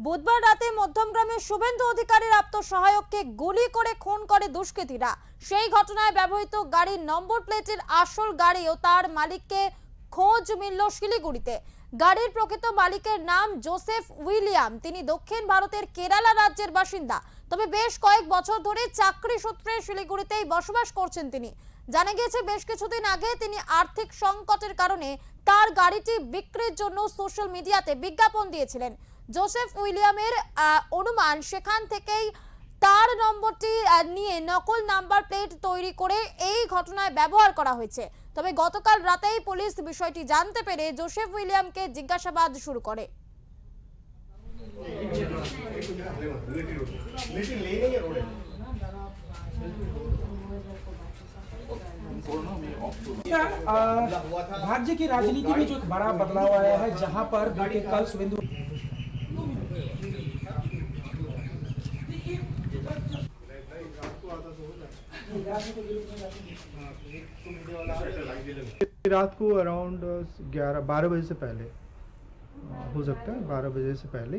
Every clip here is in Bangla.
বুধবার রাতে মধ্যমগ্রামের শুভেন্দু অধিকারীর আত্মসহায়ককে গুলি করে খুন করে দুষ্কৃতীরা। সেই ঘটনায় ব্যবহৃত গাড়ির নম্বর প্লেটের আসল গাড়ি ও তার মালিককে খোঁজ মিলল শিলিগুড়িতে। গাড়ির প্রকৃত মালিকের নাম জোসেফ উইলিয়াম। তিনি দক্ষিণ ভারতের কেরালা রাজ্যের বাসিন্দা, তবে বেশ কয়েক বছর ধরে চাকরি সূত্রে শিলিগুড়িতেই বসবাস করছেন তিনি। জানা গিয়েছে বেশ কিছুদিন আগে তিনি আর্থিক সংকটের কারণে তার গাড়িটি বিক্রির জন্য সোশ্যাল মিডিয়াতে বিজ্ঞাপন দিয়েছিলেন। জোসেফ উইলিয়ামের অনুমান সেখান থেকেই তার নম্বরটি নিয়ে নকল নাম্বার প্লেট তৈরি করে এই ঘটনায় ব্যবহার করা হয়েছে। তবে গতকাল রাতেই পুলিশ বিষয়টি জানতে পেরে জোসেফ উইলিয়ামকে জিজ্ঞাসাবাদ শুরু করে। राज्य की राजनीति में जो एक बड़ा बदलाव आया है, जहां पर बीते कल शुभेंदु रात को अराउंड 11-12 बजे से पहले हो सकता है, 12 बजे से पहले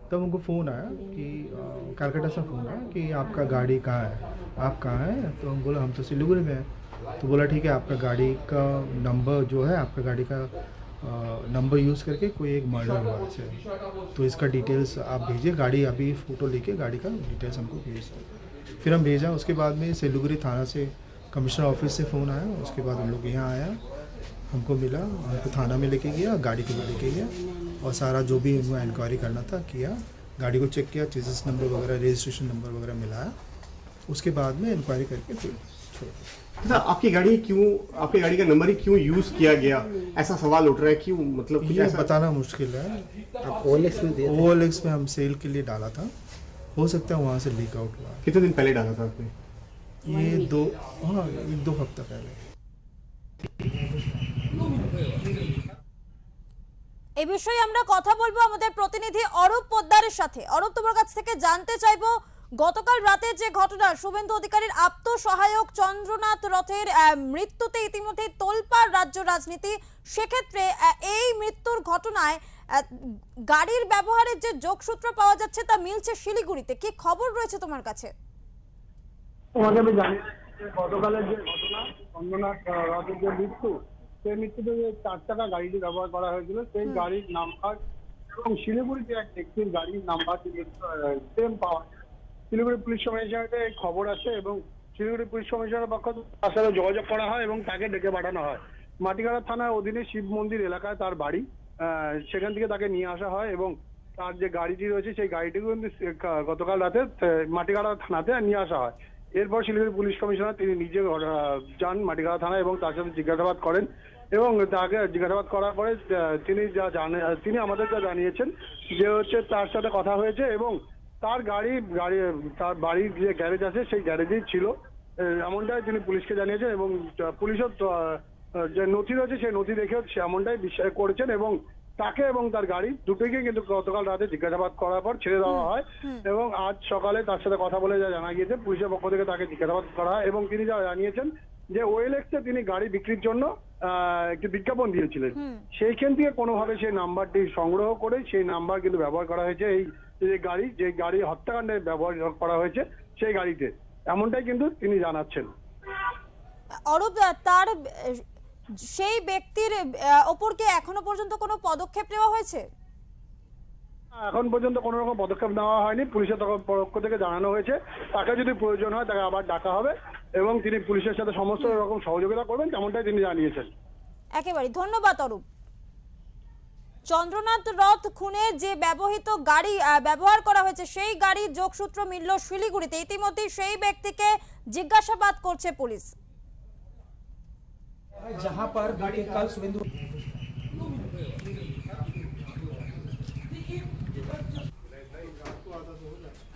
तब उनको फ़ोन आया कि कलकत्ता से फ़ोन आया कि आपका गाड़ी कहाँ है, आप कहाँ हैं। तो हम बोला हम तो सिलीगुड़ी में हैं। तो बोला ठीक है, आपका गाड़ी का नंबर जो है, आपका गाड़ी का नंबर यूज़ करके कोई एक मर्डर हुआ है, तो इसका डिटेल्स आप भेजिए। गाड़ी अभी फ़ोटो लेके गाड़ी का डिटेल्स हमको भेज दो। फिर हम भेजा। उसके बाद में सिलीगुड़ी थाना से कमिश्नर ऑफिस से फ़ोन आया। उसके बाद हम लोग यहाँ आया, हमको मिला, हमको थाना में लेके गया, गाड़ी को भी लेके गया और सारा जो भी उनको इंक्वायरी करना था किया। गाड़ी को चेक किया, चेसिस नंबर वगैरह, रजिस्ट्रेशन नंबर वगैरह मिलाया। उसके बाद में इंक्वायरी करके फिर छोड़ दिया। आपकी गाड़ी का नंबर ही क्यों यूज किया गया, ऐसा सवाल उठ रहा है। क्यों, मतलब ये बताना मुश्किल है। OLX में हम सेल के लिए डाला था, हो सकता है वहाँ से लीक आउट हुआ। कितने दिन पहले डाला था आपने? ये 1-2 हफ्ता पहले। এই বিষয়ে আমরা কথা বলবো আমাদের প্রতিনিধি অরূপ পোদ্দারের সাথে। অরূপ, তোমার কাছ থেকে জানতে চাইবো, গতকাল রাতে যে ঘটনা, শুভেন্দু অধিকারীর আত্মসহায়ক চন্দ্রনাথ রথের মৃত্যুতে ইতিমধ্যে তোলপাড় রাজ্য রাজনীতি। সেক্ষেত্রে এই মৃত্যুর ঘটনায় গাড়ির ব্যবহারের যে যোগসূত্র পাওয়া যাচ্ছে তা মিলছে শিলিগুড়িতে। কি খবর রয়েছে তোমার কাছে? তোমাকে আমি জানি গতকালের যে ঘটনা, চন্দ্রনাথ রথের যে মৃত্যু, সেই মৃত্যুতে যে 4 চাকা গাড়িটি ব্যবহার করা হয়েছিল, সেই গাড়ির নাম্বার এবং শিলিগুড়িতে এক ব্যক্তির গাড়ির নাম্বার সেম পাওয়া যায়। শিলিগুড়ি পুলিশ কমিশনারেটে খবর আছে এবং শিলিগুড়ি পুলিশ কমিশনারের পক্ষ থেকে তার সাথে যোগাযোগ করা হয় এবং তাকে ডেকে পাঠানো হয়। মাটিগাড়া থানার অধীনে শিব মন্দির এলাকায় তার বাড়ি, সেখান থেকে তাকে নিয়ে আসা হয় এবং তার যে গাড়িটি রয়েছে সেই গাড়িটিকে কিন্তু গতকাল রাতে মাটিগাড়া থানাতে নিয়ে আসা হয়। এরপর শিলিগুড়ি পুলিশ কমিশনার তিনি নিজে যান মাটিগাড়া থানায় এবং তার সাথে জিজ্ঞাসাবাদ করেন এবং তাকে জিজ্ঞাসাবাদ করার পরে তিনি আমাদের যা জানিয়েছেন যে হচ্ছে তার সাথে কথা হয়েছে এবং তার তার বাড়ির যে গ্যারেজ আছে সেই গ্যারেজেই ছিল, এমনটাই তিনি পুলিশকে জানিয়েছেন এবং পুলিশও যে নথি রয়েছে সেই নথি দেখেও এমনটাই বিশ্বাস করেছেন এবং তাকে এবং তার গাড়ি দুটোকে কিন্তু গতকাল রাতে জিজ্ঞাসাবাদ করার পর ছেড়ে দেওয়া হয় এবং আজ সকালে তার সাথে কথা বলে যা জানা গিয়েছে পুলিশের পক্ষ থেকে তাকে জিজ্ঞাসাবাদ করা হয় এবং তিনি যা জানিয়েছেন যে OLX এ তিনি গাড়ি বিক্রির জন্য একটি বিজ্ঞাপন দিয়েছিলেন। সেইখান থেকে কোনোভাবে সেই নাম্বারটি সংগ্রহ করে সেই নাম্বার কিন্তু ব্যবহার করা হয়েছে এই যে গাড়ি হত্যাকাণ্ডে ব্যবহার করা হয়েছে সেই গাড়িতে, এমনটাই কিন্তু তিনি জানাচ্ছেন। অরূপ, তার সেই ব্যক্তির ওপর কি এখনো পর্যন্ত কোনো পদক্ষেপ নেওয়া হয়েছে? এখন পর্যন্ত কোনো রকম পদক্ষেপ নেওয়া হয়নি। পুলিশের পক্ষ থেকে জানানো হয়েছে তাকে যদি প্রয়োজন হয় তাকে আবার ডাকা হবে এবং তিনি পুলিশের সাথে সমস্ত রকম সহযোগিতা করবেন, তেমনটাই তিনি জানিয়েছেন। একেবারে ধন্যবাদ অরূপ। চন্দ্রনাথ রথ খুনে যে ব্যবহৃত গাড়ি ব্যবহার করা হয়েছে সেই গাড়ির যোগসূত্র মিলল শিলিগুড়িতে। ইতিমধ্যে সেই ব্যক্তিকে জিজ্ঞাসাবাদ করছে পুলিশ। जहां पर बीते कल शुभेंदु